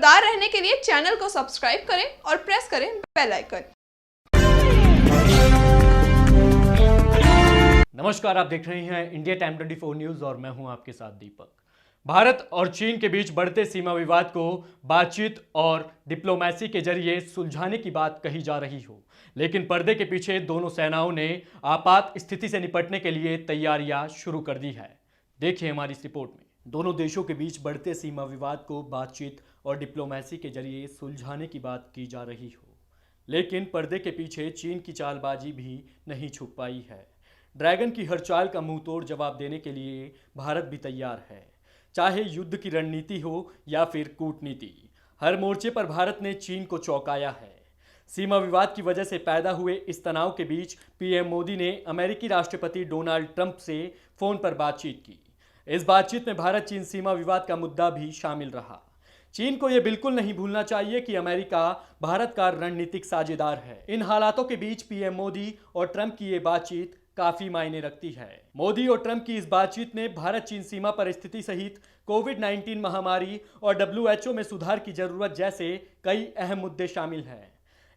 खबरदार रहने के लिए चैनल को सब्सक्राइब करें और प्रेस करें बेल आइकन। नमस्कार, आप देख रहे हैं इंडिया टाइम 24 न्यूज और मैं हूं आपके साथ दीपक। भारत और चीन के बीच बढ़ते सीमा विवाद को बातचीत और डिप्लोमेसी के जरिए सुलझाने की बात कही जा रही हो, लेकिन पर्दे के पीछे दोनों सेनाओं ने आपात स्थिति से निपटने के लिए तैयारियां शुरू कर दी है। देखिए हमारी इस रिपोर्ट में। दोनों देशों के बीच बढ़ते सीमा विवाद को बातचीत और डिप्लोमेसी के जरिए सुलझाने की बात की जा रही हो, लेकिन पर्दे के पीछे चीन की चालबाजी भी नहीं छुप पाई है। ड्रैगन की हर चाल का मुंह तोड़ जवाब देने के लिए भारत भी तैयार है, चाहे युद्ध की रणनीति हो या फिर कूटनीति। हर मोर्चे पर भारत ने चीन को चौंकाया है। सीमा विवाद की वजह से पैदा हुए इस तनाव के बीच पीएम मोदी ने अमेरिकी राष्ट्रपति डोनाल्ड ट्रंप से फोन पर बातचीत की। इस बातचीत में भारत चीन सीमा विवाद का मुद्दा भी शामिल रहा। चीन को यह बिल्कुल नहीं भूलना चाहिए कि अमेरिका भारत का रणनीतिक साझेदार है। इन हालातों के बीच पीएम मोदी और ट्रंप की ये बातचीत काफी मायने रखती है। मोदी और ट्रंप की इस बातचीत में भारत चीन सीमा पर स्थिति सहित कोविड-19 महामारी और WHO में सुधार की जरूरत जैसे कई अहम मुद्दे शामिल हैं।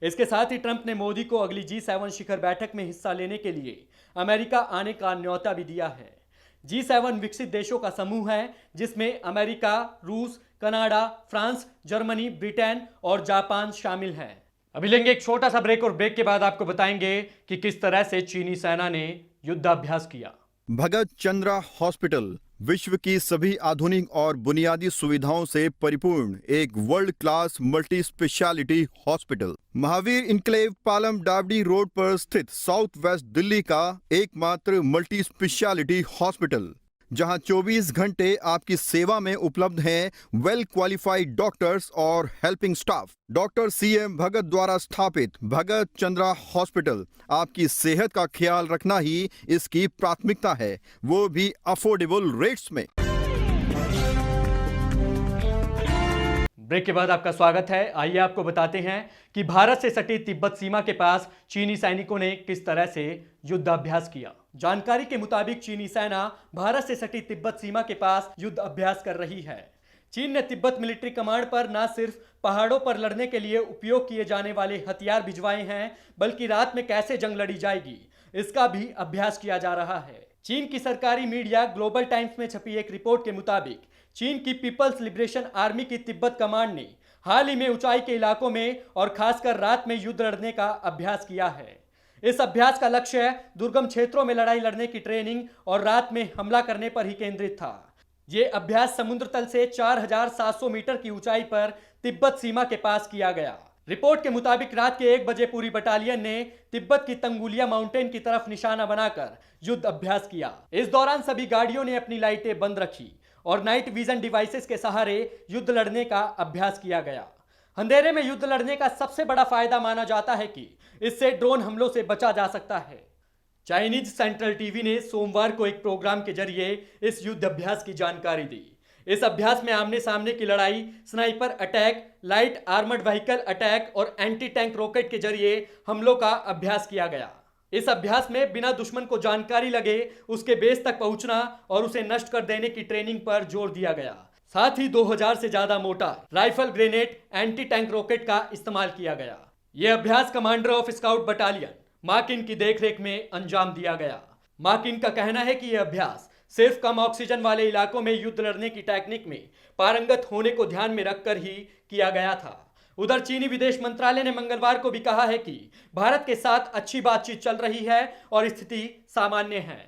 इसके साथ ही ट्रंप ने मोदी को अगली G7 शिखर बैठक में हिस्सा लेने के लिए अमेरिका आने का न्योता भी दिया है। G7 विकसित देशों का समूह है जिसमें अमेरिका, रूस, कनाडा, फ्रांस, जर्मनी, ब्रिटेन और जापान शामिल हैं। अभी लेंगे एक छोटा सा ब्रेक और ब्रेक के बाद आपको बताएंगे कि किस तरह से चीनी सेना ने युद्धाभ्यास किया। भगत चंद्रा हॉस्पिटल विश्व की सभी आधुनिक और बुनियादी सुविधाओं से परिपूर्ण एक world class multi speciality hospital Mahavir enclave Palam डावडी रोड पर स्थित साउथ वेस्ट दिल्ली का एकमात्र मल्टी स्पेशलिटी हॉस्पिटल, जहां 24 घंटे आपकी सेवा में उपलब्ध हैं वेल क्वालिफाइड डॉक्टर्स और हेल्पिंग स्टाफ। डॉक्टर CM भगत द्वारा स्थापित भगत चंद्रा हॉस्पिटल आपकी सेहत का ख्याल रखना ही इसकी प्राथमिकता है, वो भी अफोर्डेबल रेट्स में। ब्रेक के बाद आपका स्वागत है। आइए आपको बताते हैं कि भारत से सटी तिब्बत सीमा के पास चीनी सैनिकों ने किस तरह से युद्धाभ्यास किया। जानकारी के मुताबिक चीनी सेना भारत से सटी तिब्बत सीमा के पास युद्ध अभ्यास कर रही है। चीन ने तिब्बत मिलिट्री कमांड पर न सिर्फ पहाड़ों पर लड़ने के लिए उपयोग किए जाने वाले हथियार भिजवाए हैं, बल्कि रात में कैसे जंग लड़ी जाएगी इसका भी अभ्यास किया जा रहा है। चीन की सरकारी मीडिया ग्लोबल टाइम्स में छपी एक रिपोर्ट के मुताबिक चीन की पीपल्स लिबरेशन आर्मी की तिब्बत कमांड ने हाल ही में ऊंचाई के इलाकों में और खासकर रात में युद्ध लड़ने का अभ्यास किया है। इस अभ्यास का लक्ष्य दुर्गम क्षेत्रों में लड़ाई लड़ने की ट्रेनिंग और रात में हमला करने पर ही केंद्रित था। ये अभ्यास समुद्र तल से 4700 मीटर की ऊंचाई पर तिब्बत सीमा के पास किया गया। रिपोर्ट के मुताबिक रात के 1 बजे पूरी बटालियन ने तिब्बत की तंगुलिया माउंटेन की तरफ निशाना बनाकर युद्ध अभ्यास किया। इस दौरान सभी गाड़ियों ने अपनी लाइटें बंद रखी और नाइट विजन डिवाइसेस के सहारे युद्ध लड़ने का अभ्यास किया गया। अंधेरे में युद्ध लड़ने का सबसे बड़ा फायदा माना जाता है कि इससे ड्रोन हमलों से बचा जा सकता है। चाइनीज सेंट्रल टीवी ने सोमवार को एक प्रोग्राम के जरिए इस युद्ध अभ्यास की जानकारी दी। इस अभ्यास में आमने सामने की लड़ाई, sniper attack, light armoured vehicle attack और एंटी टैंक रॉकेट के जरिए हमलों का अभ्यास किया गया। इस अभ्यास में बिना दुश्मन को जानकारी लगे उसके बेस तक पहुंचना और उसे नष्ट कर देने की ट्रेनिंग पर जोर दिया गया। साथ ही 2000 से ज्यादा mortar, rifle, grenade, anti tank rocket का इस्तेमाल किया गया। यह अभ्यास कमांडर ऑफ स्काउट बटालियन मार्किन की देखरेख में अंजाम दिया गया। मार्किन का कहना है कि यह अभ्यास सिर्फ कम ऑक्सीजन वाले इलाकों में युद्ध लड़ने की टेक्निक में पारंगत होने को ध्यान में रखकर ही किया गया था। उधर चीनी विदेश मंत्रालय ने मंगलवार को भी कहा है कि भारत के साथ अच्छी बातचीत चल रही है और स्थिति सामान्य है।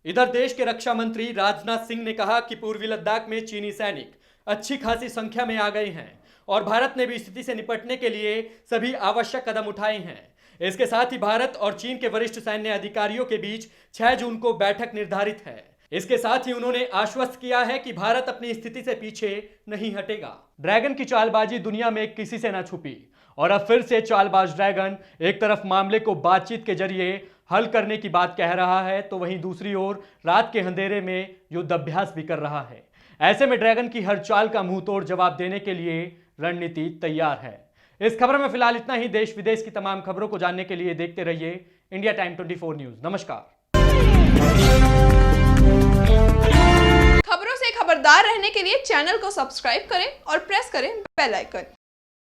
इधर देश के रक्षा मंत्री राजनाथ सिंह ने कहा कि पूर्वी लद्दाख में चीनी सैनिक अच्छी खासी संख्या में आ गए हैं और भारत ने भी स्थिति से निपटने के लिए सभी आवश्यक कदम उठाए हैं। इसके साथ ही भारत और चीन के वरिष्ठ सैन्य अधिकारियों के बीच 6 जून को बैठक निर्धारित है। इसके साथ ही उन्होंने आश्वस्त किया है कि भारत अपनी स्थिति से पीछे नहीं हटेगा। ड्रैगन की चालबाजी दुनिया में किसी से न छुपी और अब फिर से चालबाज ड्रैगन एक तरफ मामले को बातचीत के जरिए हल करने की बात कह रहा है, तो वहीं दूसरी ओर रात के अंधेरे में युद्धाभ्यास भी कर रहा है। ऐसे में ड्रैगन की हर चाल का मुंह तोड़ जवाब देने के लिए रणनीति तैयार है। इस खबर में फिलहाल इतना ही। देश विदेश की तमाम खबरों को जानने के लिए देखते रहिए इंडिया टाइम 24 न्यूज। नमस्कार। खबरों से खबरदार खबरदार रहने के लिए चैनल को सब्सक्राइब करें और प्रेस करें बेल आइकन।